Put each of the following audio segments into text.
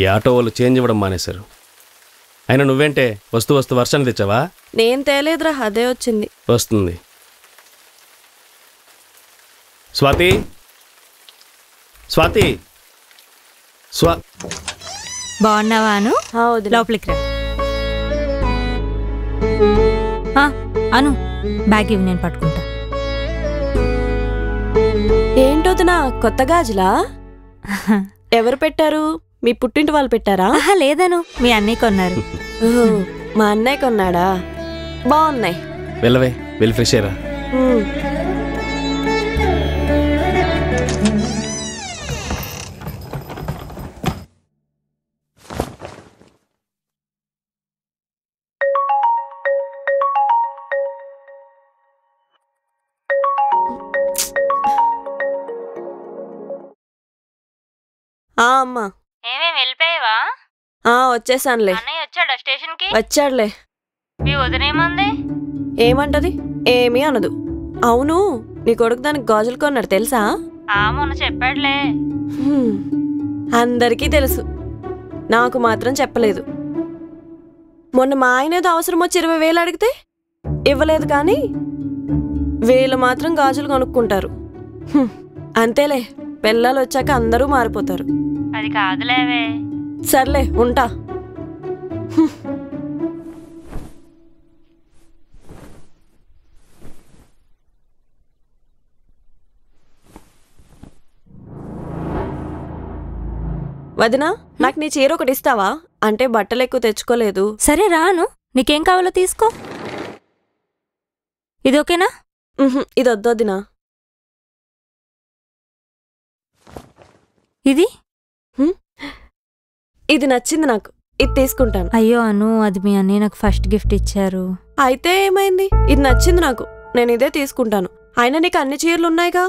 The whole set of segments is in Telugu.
ఈ ఆటో వాళ్ళు చేంజ్ ఇవ్వడం మానేశారు. అయినా నువ్వేంటే వస్తూ వర్షాన్ని తెచ్చావా? నేను తేలేదురా, అదే వచ్చింది. వస్తుంది. స్వాతి స్వాతి బాగున్నావాను? లోపలికి రా. అను బ్యాగ్ ఇవి, నేను పట్టుకుంటా. ఏంటోదినా, కొత్త గాజులా? ఎవరు పెట్టారు? మీ పుట్టింటి వాళ్ళు పెట్టారా? లేదను, మీ అన్నయ్య కొన్నారు. మా అన్నయ్య కొన్నాడా? బాగున్నాయి. వెళ్ళవే, వెళ్ళి ఫ్రెష్ అయ్యరా. అమ్మా, ఏమేమి వెళ్ళిపోయావా? వచ్చేసానులే. వచ్చాడా స్టేషన్ కి? వచ్చాడులే. మీ వదినేమంది? ఏమంటది? ఏమీ అనదు. అవును, నీ కొడుకు దానికి గాజులు కొన్నాడు తెలుసా? మొన్న చెప్పాడులే. అందరికీ తెలుసు, నాకు మాత్రం చెప్పలేదు. మొన్న మా ఆయన ఏదో అవసరం వచ్చి 20,000 అడిగితే ఇవ్వలేదు, కానీ వీళ్ళు మాత్రం గాజులు కొనుక్కుంటారు. అంతేలే, పిల్లలు వచ్చాక అందరూ మారిపోతారు. అది కాదులేవే. సర్లే, ఉంటా. వదినా, నాకు నీ చీర ఒకటి ఇస్తావా? అంటే బట్టలు ఎక్కువ తెచ్చుకోలేదు. సరే రాను, నీకేం కావాలో తీసుకో. ఇది ఓకేనా? ఇది వద్దొద్దినా. ఇది ఇది నచ్చింది నాకు, ఇది తీసుకుంటాను. అయ్యో అను, అది మీ అన్నయ్య నాకు ఫస్ట్ గిఫ్ట్ ఇచ్చారు. అయితే ఏమైంది? ఇది నచ్చింది నాకు, నేను ఇదే తీసుకుంటాను. అయినా నీకు అన్ని చీరలు ఉన్నాయిగా.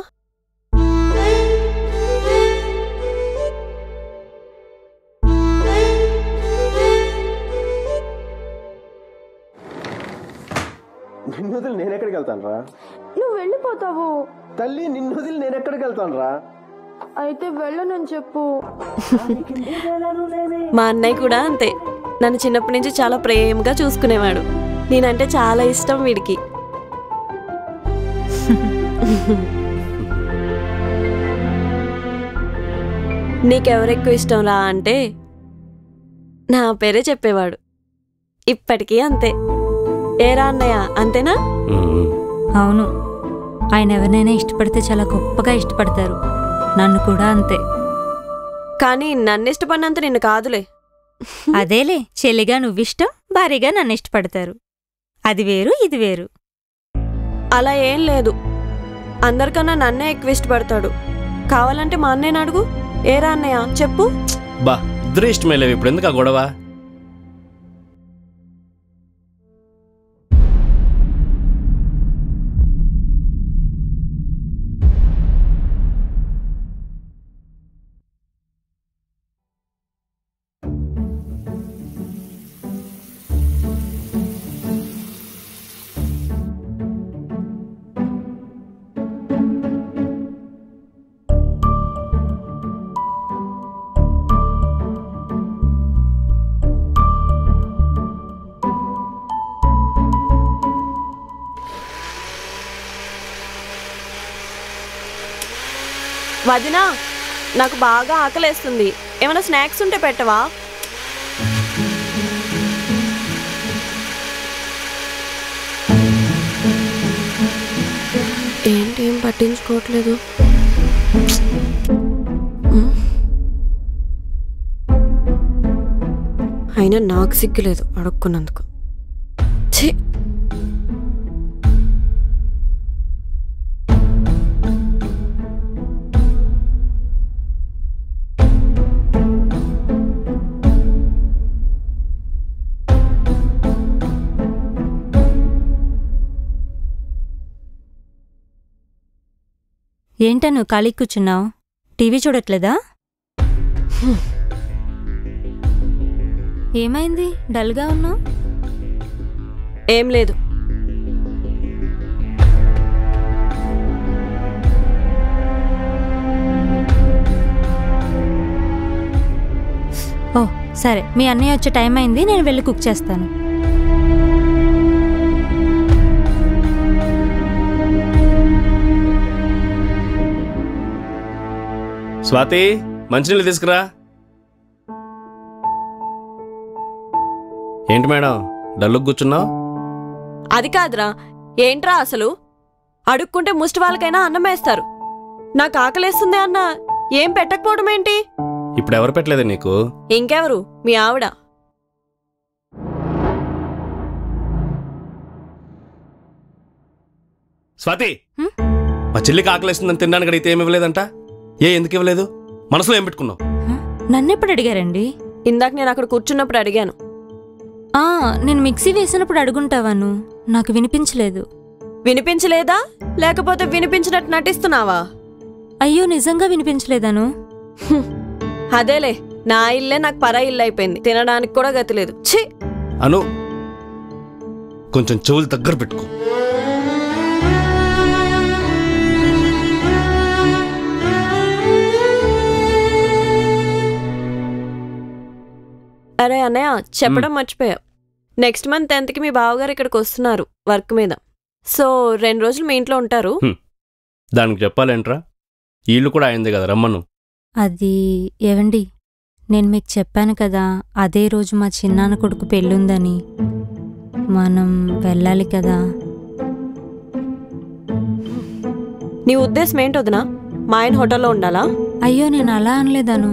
నిన్ను వదిలి నేనెక్కడికి వెళ్తాను రా? నువ్వు వెళ్ళిపోతావు తల్లి, నిన్ను వదిలి నేనెక్కడికి వెళ్తాను రా? అయితే వెళ్ళనని చెప్పు. మా అన్నయ్య కూడా అంతే, నన్ను చిన్నప్పటి నుంచి చాలా ప్రేమగా చూసుకునేవాడు. నేనంటే చాలా ఇష్టం వీడికి. నీకెవరెక్కువ ఇష్టం రా అంటే నా పేరే చెప్పేవాడు. ఇప్పటికీ అంతే. ఏరా అన్నయ్య, అంతేనా? అవును, ఆయన ఎవరినైనా ఇష్టపడితే చాలా గొప్పగా ఇష్టపడతారు. నన్ను కూడా అంతే. కానీ నన్ను ఇష్టపడినంత నిన్ను కాదులే. అదేలే, చెల్లిగా నువ్విష్టం, భారీగా నన్ను ఇష్టపడతారు. అది వేరు, ఇది వేరు. అలా ఏం లేదు, అందరికన్నా నన్నే ఎక్కువ ఇష్టపడతాడు. కావాలంటే మా అన్నయ్యని అడుగు. ఏరా అన్నయ్య, చెప్పు. బా, ఇద్దరు ఇష్టమే లేవు, ఇప్పుడు ఎందుకు ఆ గొడవ? వదినా, నాకు బాగా ఆకలేస్తుంది, ఏమైనా స్నాక్స్ ఉంటే పెట్టవా? ఏంటి ఏం పట్టించుకోవట్లేదు? అయినా నాకు సిగ్గులేదు అడుక్కున్నందుకు. ఛీ, ఏంట నువ్వు ఖాళీ కూర్చున్నావు? టీవీ చూడట్లేదా? ఏమైంది, డల్గా ఉన్నావు? ఏం లేదు. ఓ సరే, మీ అన్నయ్య వచ్చే టైం అయింది, నేను వెళ్ళి కుక్ చేస్తాను. స్వాతి, మంచినీళ్ళు తీసుకురా. ఏంటి మేడం డల్లుకు కూర్చున్నావు? అది కాదురా, ఏంట్రా అసలు? అడుక్కుంటే ముష్టి వాళ్ళకైనా అన్నం వేస్తారు. నాకు ఆకలేస్తుంది అన్న ఏం పెట్టకపోవడం ఏంటి? ఇప్పుడు ఎవరు పెట్టలేదు నీకు? ఇంకెవరు? మీ ఆవిడ. స్వాతి, మా చెల్లికి ఆకలేస్తుందని తినడానికి అడిగితే ఏమి ఇవ్వలేదంట? ఎందుకు ఇవ్వలేదు? మనసులో ఏం పెట్టుకున్నావు? నన్నెప్పుడు అడిగారండి? ఇందాక నేను అక్కడ కూర్చున్నప్పుడు అడిగాను. నేను మిక్సీ వేసినప్పుడు అడుగుంటావాను, నాకు వినిపించలేదు. వినిపించలేదా లేకపోతే వినిపించినట్టు నటిస్తున్నావా? అయ్యో, నిజంగా వినిపించలేదాను. అదేలే, నా ఇల్లే నాకు పరా ఇల్లు అయిపోయింది. తినడానికి కూడా గతి లేదు. ఛీ! అను, కొంచెం చెవులు దగ్గర పెట్టుకో. అరే అన్నయ్య, చెప్పడం మర్చిపోయా. నెక్స్ట్ మంత్ 10th మీ బావగారు ఇక్కడికి వస్తున్నారు వర్క్ మీద. సో 2 రోజులు మీ ఇంట్లో ఉంటారు. దానికి చెప్పాలేంట్రా? ఇల్లు కూడా అయింది కదా, రమ్మను. అది ఏవండి, నేను మీకు చెప్పాను కదా అదే రోజు మా చిన్నాన్న కొడుకు పెళ్ళుందని. మనం వెళ్ళాలి కదా. నీ ఉద్దేశం ఏంటొదినా? మా ఆయన హోటల్లో ఉండాలా? అయ్యో, నేను అలా అనలేదాను.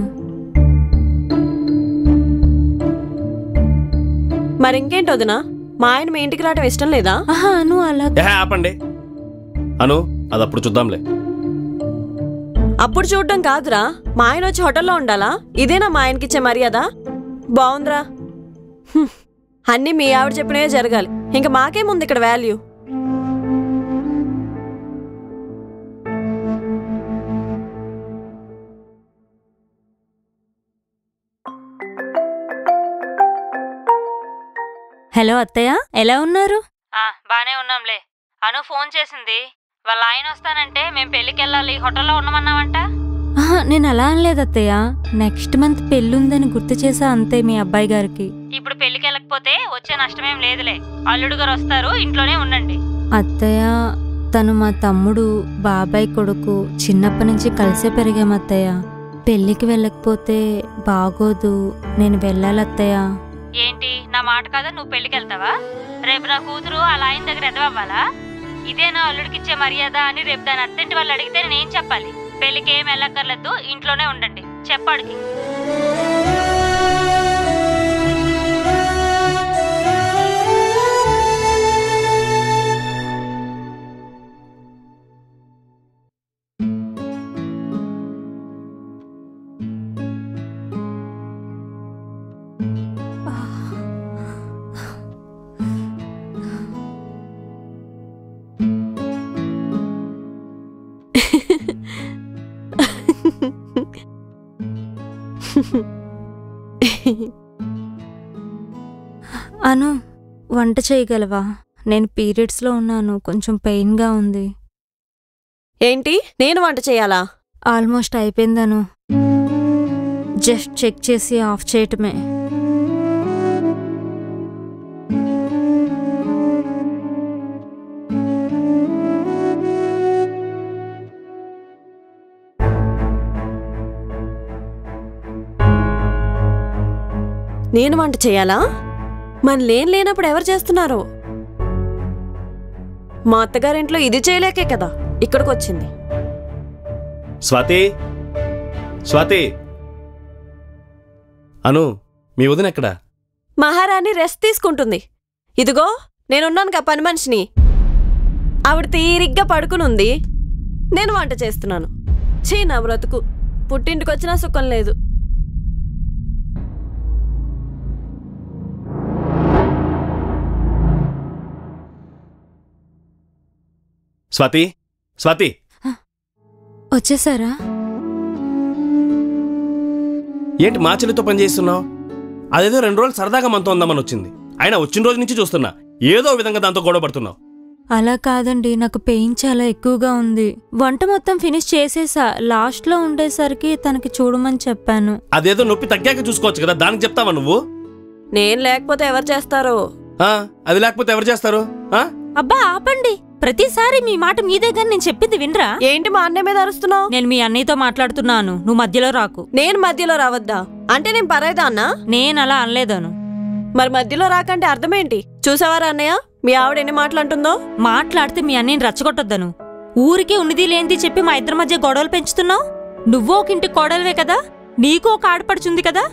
మరింకేంటొదినా, మా ఆయన మీ ఇంటికి రావటం ఇష్టం లేదా? అను అలా ఆపండి అను, అది అప్పుడు చూద్దాంలే. అప్పుడు చూడడం కాదురా, మా ఆయన వచ్చి హోటల్లో ఉండాలా? ఇదేనా మా ఆయనకిచ్చే మర్యాద? బావుందిరా. అన్నీ మీ ఆవిడ చెప్పినవే జరగాలి. ఇంకా మాకేముంది ఇక్కడ వాల్యూ? హలో అత్తయ్య, ఎలా ఉన్నారు? బానే ఉన్నాంలే. అను ఫోన్ చేసింది. వాళ్ళ ఆయన వస్తానంటే మేం పెళ్ళికెళ్ళాలి, హోటల్లో ఉండమన్నావంట. నేను అలా అనలేదు అత్తయ్య. నెక్స్ట్ మంత్ పెళ్ళుందని గుర్తు చేసా అంతే మీ అబ్బాయి గారికి. ఇప్పుడు పెళ్ళికెళ్ళకపోతే వచ్చే నష్టమేం లేదులే. అల్లుడు గారు వస్తారు, ఇంట్లోనే ఉండండి. అత్తయ్య, తను మా తమ్ముడు బాబాయ్ కొడుకు. చిన్నప్పటి నుంచి కలిసే పెరిగాం అత్తయ్య. పెళ్ళికి వెళ్ళకపోతే బాగోదు. నేను వెళ్ళాలి అత్తయ్య. ఏంటి, నా మాట కదా నువ్వు పెళ్ళికెళ్తావా? రేపు నా కూతురు అలా ఆయన దగ్గర ఎదవవ్వాలా? ఇదే నా అల్లుడికిచ్చే మర్యాద అని రేపు దాని అత్తింటి వాళ్ళు అడిగితే నేనేం చెప్పాలి? పెళ్ళికి ఏం వెళ్ళక్కర్లేదు, ఇంట్లోనే ఉండండి చెప్పాడికి. అను, వంట చేయగలవా? నేను పీరియడ్స్లో ఉన్నాను, కొంచెం పెయిన్గా ఉంది. ఏంటి, నేను వంట చేయాలా? ఆల్మోస్ట్ అయిపోయిందను. జస్ట్ చెక్ చేసి ఆఫ్ చేయటమే. నేను వంట చేయాలా? మన లేనప్పుడు ఎవరు చేస్తున్నారో? మా అత్తగారింట్లో ఇది చేయలేకే కదా ఇక్కడికి వచ్చింది. స్వాతి, స్వాతి, అను, మీ వదిన ఎక్కడా? మహారాణి రెస్ట్ తీసుకుంటుంది. ఇదిగో నేనున్నాను పని మనిషిని. ఆవిడ తీరిగ్గా పడుకునుంది, నేను వంట చేస్తున్నాను. ఛీ, నా బ్రతుకు. పుట్టింటికొచ్చినా సుఖం లేదు. స్వాతి, స్వాతి, వచ్చేసారా? ఏంటి మా చెల్లితో పని చేస్తున్నావు? అదేదో 2 రోజులు సరదాగా మనతో ఉందామని వచ్చింది. అయినా వచ్చిన రోజు నుంచి చూస్తున్నా ఏదో విధంగా దాంతో గొడవ పడుతున్నావు. అలా కాదండి, నాకు పెయిన్ చాలా ఎక్కువగా ఉంది. వంట మొత్తం ఫినిష్ చేసేసా, లాస్ట్లో ఉండేసరికి తనకి చూడమని చెప్పాను. అదేదో నొప్పి తగ్గాక చూసుకోవచ్చు కదా, దానికి చెప్తావా నువ్వు? నేను లేకపోతే ఎవరు చేస్తారో? అది లేకపోతే ఎవరు చేస్తారు? అబ్బా ఆపండి, ప్రతిసారి మీ మాట మీదే గాని నేను చెప్పింది వినరా? ఏంటి మా అన్నయ్య మీద అరుస్తున్నావు? నేను మీ అన్నయ్యతో మాట్లాడుతున్నాను, నువ్వు మధ్యలో రాకు. నేను మధ్యలో రావద్దా? అంటే నేను పరాయిదా అన్నా? నేను అలా అనలేదను. మరి మధ్యలో రాకంటే అర్థమేంటి? చూసావారా అన్నయ్య, మీ ఆవిడ ఎన్ని మాటలు అంటుందో? మాట్లాడితే మీ అన్నయ్యని రచ్చగొట్టొద్దను. ఊరికే ఉన్నది లేనిది చెప్పి మా ఇద్దరి మధ్య గొడవలు పెంచుతున్నావు. నువ్వు ఒక ఇంటి కోడలివే కదా, నీకు ఒక ఆడపడుచుంది కదా,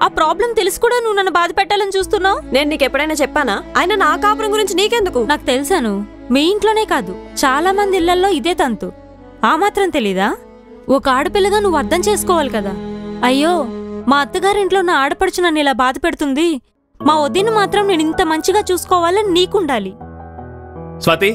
ఆ ప్రాబ్లం తెలిసి కూడా నువ్వు నన్ను బాధ పెట్టాలని చూస్తున్నావు. నేను నీకు ఎప్పుడైనా చెప్పానా? ఆయన నా కాపురం గురించి నీకెందుకు? నాకు తెలుసాను, మీ ఇంట్లోనే కాదు చాలా మంది ఇళ్లల్లో ఇదే తంతు. ఆ మాత్రం తెలీదా? ఒక ఆడపిల్లగా నువ్వు అర్థం చేసుకోవాలి కదా. అయ్యో, మా అత్తగారింట్లో నా ఆడపడుచు నన్ను ఇలా బాధ పెడుతుంది, మా వదిన్ని మాత్రం నేను ఇంత మంచిగా చూసుకోవాలని నీకుండాలి. స్వాతి,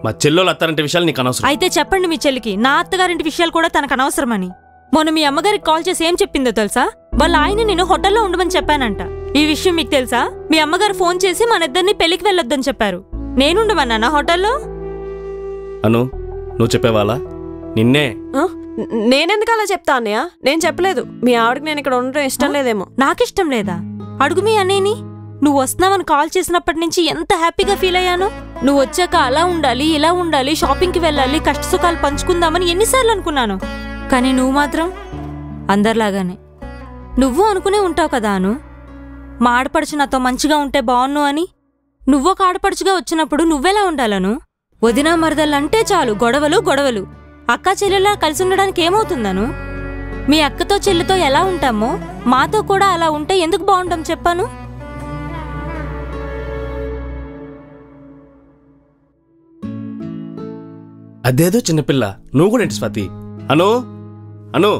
మా చెల్లెలు అత్తారంటే విషయాలు నీకు అనవసరం. అయితే చెప్పండి మీ చెల్లికి నా అత్తగారింటి విషయాలు కూడా తనకు అనవసరమని. మొన్న మీ అమ్మగారికి కాల్ చేసి ఏం చెప్పిందో తెలుసా? వాళ్ళ ఆయన నేను హోటల్లో ఉండమని చెప్పానంట. ఈ విషయం మీకు తెలుసా? మీ అమ్మగారు ఫోన్ చేసి మనిద్దరిని పెళ్లికి వెళ్ళొద్దని చెప్పారు. నేనుండమన్నానా హోటల్లో? అను, నువ్వు చెప్పేవాళ్ళ? నిన్నే. నేనెందుకు అలా చెప్తా అన్నయ్య? నేను చెప్పలేదు. మీ ఆవిడకి నేను ఇక్కడ ఉండడం ఇష్టం లేదేమో. నాకిష్టం లేదా? అడుగు మీ అన్నయ్యని. నువ్వు వస్తున్నావని కాల్ చేసినప్పటి నుంచి ఎంత హ్యాపీగా ఫీల్ అయ్యాను. నువ్వు వచ్చాక అలా ఉండాలి, ఇలా ఉండాలి, షాపింగ్కి వెళ్ళాలి, కష్ట సుఖాలు పంచుకుందామని ఎన్నిసార్లు అనుకున్నాను. కానీ నువ్వు మాత్రం అందరిలాగానే. నువ్వు అనుకునే ఉంటావు కదా అను, మా ఆడపడుచు నాతో మంచిగా ఉంటే బాగున్ను అని. నువ్వొక ఆడపడుచుగా వచ్చినప్పుడు నువ్వెలా ఉండాలను? వదినా మరదళ్ళంటే చాలు గొడవలు గొడవలు. అక్కా చెల్లెలా కలిసి ఉండడానికి ఏమవుతుందను? మీ అక్కతో చెల్లితో ఎలా ఉంటామో మాతో కూడా అలా ఉంటే ఎందుకు బాగుంటాం చెప్పాను? అదేదో చిన్నపిల్ల, నువ్వు కూడా ఏంటి స్వాతి? అను అను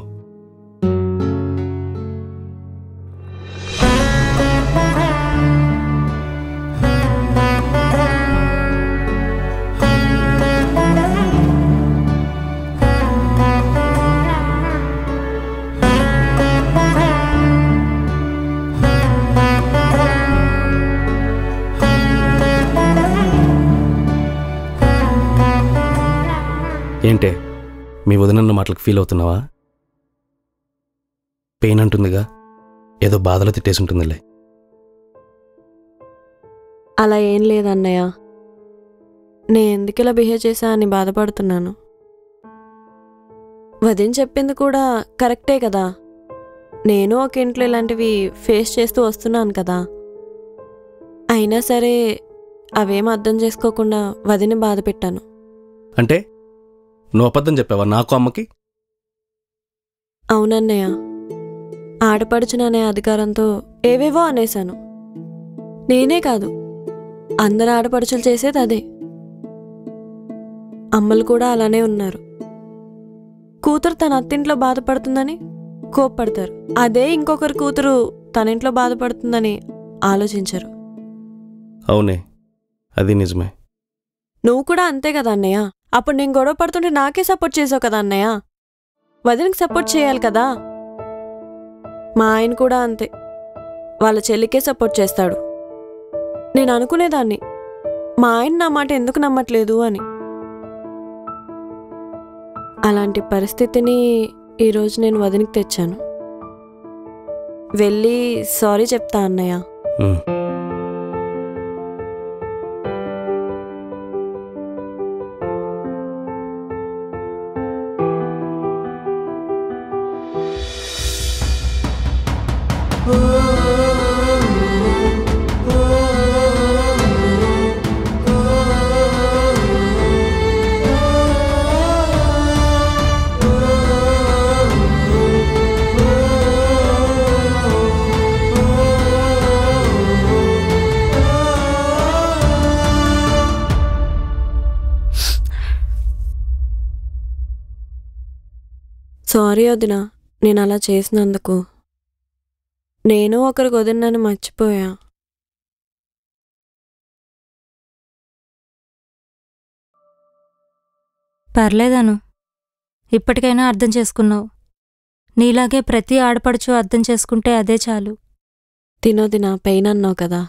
ఏంటే, మీ వదినన్న మాటలకు ఫీల్ అవుతున్నావా? పెయిన్ అంటుందిగా, ఏదో బాధలో తిట్టేసి ఉంటుందిలే. అలా ఏం లేదన్నయ్య, నేను ఎందుకు ఇలా బిహేవ్ చేశా అని బాధపడుతున్నాను. వదిన చెప్పింది కూడా కరెక్టే కదా. నేను ఒక ఇంట్లో ఇలాంటివి ఫేస్ చేస్తూ వస్తున్నాను కదా. అయినా సరే అవేం అర్థం చేసుకోకుండా వదిని బాధ పెట్టాను. అంటే నువ్వు అబద్ధం చెప్పావా నాకు, అమ్మకి? అవునన్నయ్య, ఆడపడుచుననే అధికారంతో ఏవేవో అనేశాను. నేనే కాదు, అందరు ఆడపడుచులు చేసేది అదే. అమ్మలు కూడా అలానే ఉన్నారు. కూతురు తన అత్తింట్లో బాధపడుతుందని కోప్పడతారు. అదే ఇంకొకరి కూతురు తన ఇంట్లో బాధపడుతుందని ఆలోచించరు. అవునే, అది నిజమే. నువ్వు కూడా అంతే కదా అన్నయ్య. అప్పుడు నేను గొడవ పడుతుంటే నాకే సపోర్ట్ చేసావు కదా అన్నయ్య. వదినకి సపోర్ట్ చేయాలి కదా. మా ఆయన కూడా అంతే, వాళ్ళ చెల్లికే సపోర్ట్ చేస్తాడు. నేను అనుకునేదాన్ని, మా ఆయన నా మాట ఎందుకు నమ్మట్లేదు అని. అలాంటి పరిస్థితిని ఈరోజు నేను వదినకి తెచ్చాను. వెళ్ళి సారీ చెప్తా అన్నయ్య. సారీ వదినా, నేను అలా చేసినందుకు. నేను ఒకరికి వదినని మర్చిపోయా. పర్లేదను, ఇప్పటికైనా అర్థం చేసుకున్నావు. నీలాగే ప్రతి ఆడపడుచు అర్థం చేసుకుంటే అదే చాలు. తినొదినా, పెయిన్ అన్నావు కదా.